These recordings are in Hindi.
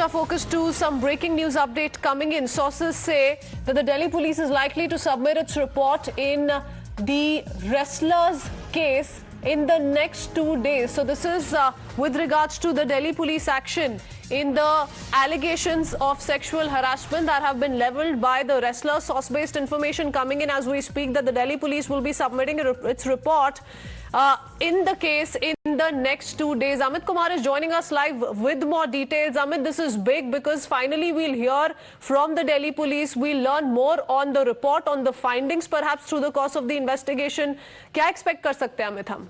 our focus to some breaking news update coming in. Sources say that the Delhi police is likely to submit its report in the wrestlers case in the next 2 days. So this is with regards to the Delhi police action in the allegations of sexual harassment that have been leveled by the wrestler. Source-based information coming in as we speak that the Delhi police will be submitting its report in the case in the next 2 days. Amit Kumar is joining us live with more details. Amit, this is big because finally we'll hear from the Delhi police. We'll learn more on the report, on the findings, perhaps through the course of the investigation. क्या expect कर सकते हैं अमित हम?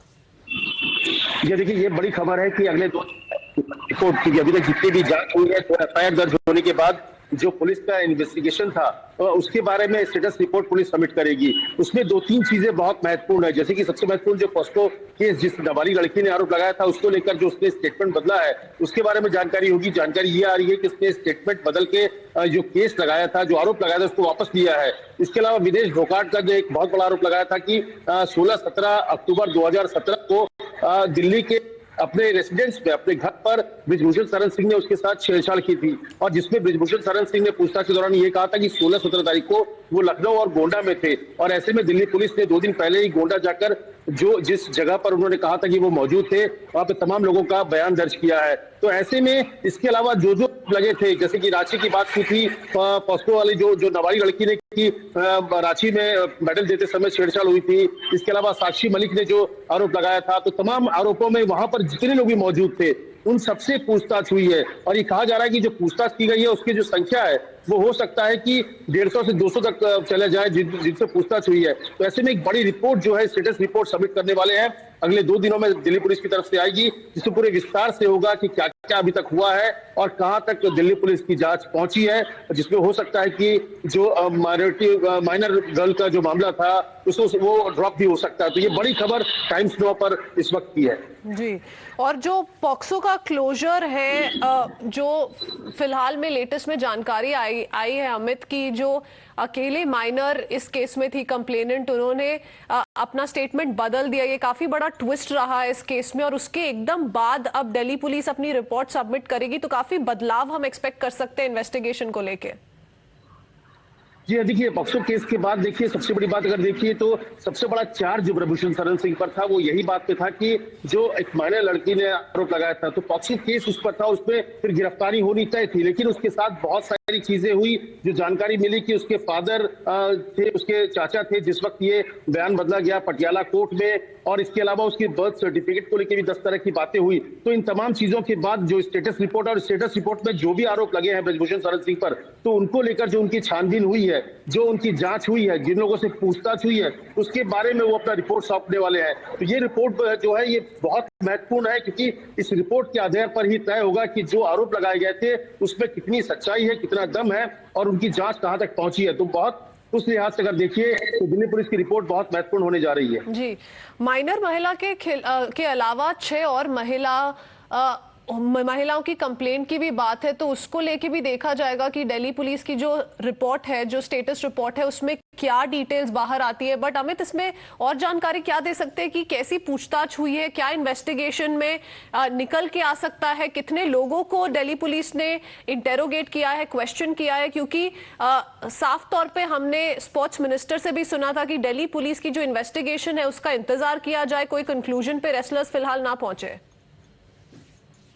ये देखिए, ये बड़ी खबर है कि अगले 2 रिपोर्ट की अभी तक जितनी भी जांच हुई है, तो एफआईआर दर्ज होने के बाद जो पुलिस का इन्वेस्टिगेशन था उसके बारे में स्टेटस रिपोर्ट पुलिस सबमिट करेगी। उसमें 2-3 चीजें बहुत महत्वपूर्ण है, जैसे कि सबसे महत्वपूर्ण जो पॉस्को केस जिस नाबालिग लड़की ने आरोप लगाया था उसको लेकर जो उसने स्टेटमेंट बदला है उसके बारे में जानकारी होगी। जानकारी ये आ रही है कि उसने स्टेटमेंट बदल के जो केस लगाया था, जो आरोप लगाया था, उसको वापस लिया है। इसके अलावा विदेश धोखाधड़ी का जो एक बहुत बड़ा आरोप लगाया था कि 16-17 अक्टूबर 2017 को दिल्ली के अपने रेसिडेंस में, अपने घर पर ब्रिजभूषण शरण सिंह ने उसके साथ छेड़छाड़ की थी, और जिसमें ब्रिजभूषण शरण सिंह ने पूछताछ के दौरान ये कहा था कि 16-17 तारीख को वो लखनऊ और गोंडा में थे, और ऐसे में दिल्ली पुलिस ने 2 दिन पहले ही गोंडा जाकर जिस जगह पर उन्होंने कहा था कि वो मौजूद थे, वहां पे तमाम लोगों का बयान दर्ज किया है। तो ऐसे में इसके अलावा जो लगे थे, जैसे कि रांची की बात की थी, पॉस्को वाली जो नाबालिग लड़की ने की रांची में मेडल देते समय छेड़छाड़ हुई थी। इसके अलावा साक्षी मलिक ने जो आरोप लगाया था, तो तमाम आरोपों में वहां पर जितने लोग भी मौजूद थे उन सबसे पूछताछ हुई है, और ये कहा जा रहा है कि जो पूछताछ की गई है उसकी जो संख्या है वो हो सकता है कि 150 से 200 तक चला जाए जिनसे पूछताछ हुई है। तो ऐसे में एक बड़ी रिपोर्ट जो है स्टेटस रिपोर्ट सबमिट करने वाले हैं, अगले 2 दिनों में दिल्ली पुलिस की तरफ से आएगी, जिसमें पूरे विस्तार से होगा कि क्या क्या अभी तक हुआ है और कहां तक दिल्ली पुलिस की जांच पहुंची है, जिसमें हो सकता है कि जो माइनर गर्ल का जो मामला था उसको वो ड्रॉप भी हो सकता है। तो ये बड़ी खबर टाइम्स नाउ पर इस वक्त की है जी। और जो पॉक्सो का क्लोजर है, जो फिलहाल में लेटेस्ट में जानकारी आई है अमित की, जो अकेले माइनर इस केस में थी कंप्लेनेंट, उन्होंने अपना स्टेटमेंट बदल दिया। ये काफी बड़ा ट्विस्ट रहा है इस केस में, और उसके एकदम बाद अब दिल्ली पुलिस अपनी रिपोर्ट सबमिट करेगी, तो काफी बदलाव हम एक्सपेक्ट कर सकते हैं इन्वेस्टिगेशन को लेके। जी देखिए, पॉक्सो केस के बाद देखिए सबसे बड़ी बात अगर देखिए तो सबसे बड़ा चार्ज जो ब्रिजभूषण शरण सिंह पर था वो यही बात पे था कि जो एक माइनर लड़की ने आरोप लगाया था, तो पॉक्सो केस उस पर था, उसमें फिर गिरफ्तारी होनी तय थी, लेकिन उसके साथ बहुत सारी चीजें हुई। जो जानकारी मिली कि उसके फादर थे, उसके चाचा थे, जिस वक्त ये बयान बदला गया पटियाला कोर्ट में, और इसके अलावा उसकी बर्थ सर्टिफिकेट को लेकर भी 10 तरह की बातें हुई। तो इन तमाम चीजों के बाद जो स्टेटस रिपोर्ट, और स्टेटस रिपोर्ट में जो भी आरोप लगे हैं ब्रिजभूषण शरण सिंह पर, तो उनको लेकर जो उनकी छानबीन हुई है, जो उनकी जांच हुई है, जिन लोगों से पूछताछ हुई है, उसके बारे में वो अपना रिपोर्ट सौंपने वाले हैं। तो ये रिपोर्ट जो है ये बहुत महत्वपूर्ण है, क्योंकि इस रिपोर्ट के आधार पर ही तय होगा कि जो आरोप लगाए गए थे उसमें कितनी सच्चाई है, कितना दम है, और उनकी जांच कहां तक पहुंची है। तो बहुत उस लिहाज से अगर देखिए तो दिल्ली पुलिस की रिपोर्ट बहुत महत्वपूर्ण होने जा रही है। जी, माइनर महिला के अलावा 6 और महिलाओं की कंप्लेंट की भी बात है, तो उसको लेके भी देखा जाएगा कि दिल्ली पुलिस की जो रिपोर्ट है, जो स्टेटस रिपोर्ट है, उसमें क्या डिटेल्स बाहर आती है। बट अमित, इसमें और जानकारी क्या दे सकते हैं कि कैसी पूछताछ हुई है, क्या इन्वेस्टिगेशन में निकल के आ सकता है, कितने लोगों को दिल्ली पुलिस ने इंटेरोगेट किया है, क्वेश्चन किया है, क्योंकि साफ तौर पे हमने स्पोर्ट्स मिनिस्टर से भी सुना था कि दिल्ली पुलिस की जो इन्वेस्टिगेशन है उसका इंतजार किया जाए, कोई कंक्लूजन पे रेसलर्स फिलहाल ना पहुंचे।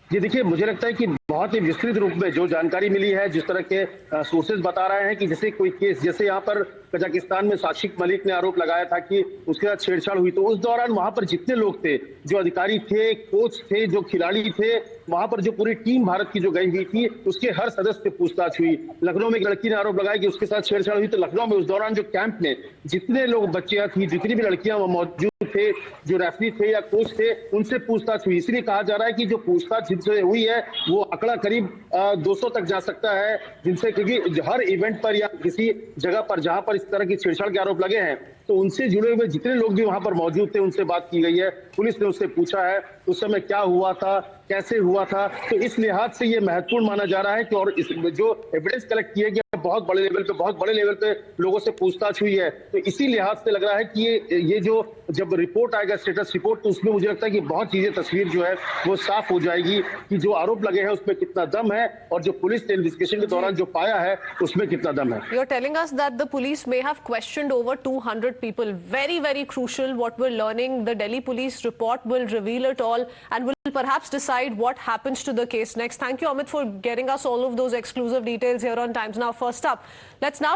ये देखिए, मुझे लगता है कि बहुत ही विस्तृत रूप में जो जानकारी मिली है, जिस तरह के सोर्सेज बता रहे हैं कि जैसे कोई केस, जैसे यहाँ पर कजाकिस्तान में साक्षी मलिक ने आरोप लगाया था कि उसके साथ छेड़छाड़ हुई, तो उस दौरान वहां पर जितने लोग थे, जो अधिकारी थे, कोच थे, जो खिलाड़ी थे, वहां पर जो पूरी टीम भारत की जो गई हुई थी, उसके हर सदस्य से पूछताछ हुई। लखनऊ में एक लड़की ने आरोप लगाया कि उसके साथ छेड़छाड़ हुई, तो लखनऊ में उस दौरान जो कैंप में जितने लोग, बच्चियां थी, जितनी भी लड़कियां मौजूद थे, जो रेफरी थे या कोच थे, उनसे पूछताछ हुई। इसलिए कहा जा रहा है कि जो पूछताछ जिनसे हुई है वो आंकड़ा करीब 200 तक जा सकता है, जिनसे, क्योंकि हर इवेंट पर या किसी जगह पर जहां पर इस तरह की छेड़छाड़ के आरोप लगे हैं, तो उनसे जुड़े हुए जितने लोग भी वहां पर मौजूद थे उनसे बात की गई है। पुलिस ने उससे पूछा है उस समय क्या हुआ था, कैसे हुआ था। तो इस लिहाज से ये महत्वपूर्ण माना जा रहा है कि और इस जो एविडेंस कलेक्ट किया गया बहुत बड़े लेवल पे लोगों से पूछताछ हुई है, तो इसी लिहाज से लग रहा है कि ये जो जब रिपोर्ट आएगा, स्टेटस रिपोर्ट, तो उसमें मुझे लगता है कि बहुत चीजें, तस्वीर जो है वो साफ हो जाएगी कि जो आरोप लगे हैं उसमें कितना दम है और जो पुलिस ने इन्वेस्टिगेशन के दौरान जो पाया है उसमें कितना दम है। You're telling us that the police may have questioned over 200 people. Very, very crucial what we're learning. The Delhi police report will reveal it all and will perhaps decide what happens to the case next. Thank you, Amit, for getting us all of those exclusive details here on Times Now. First up, let's now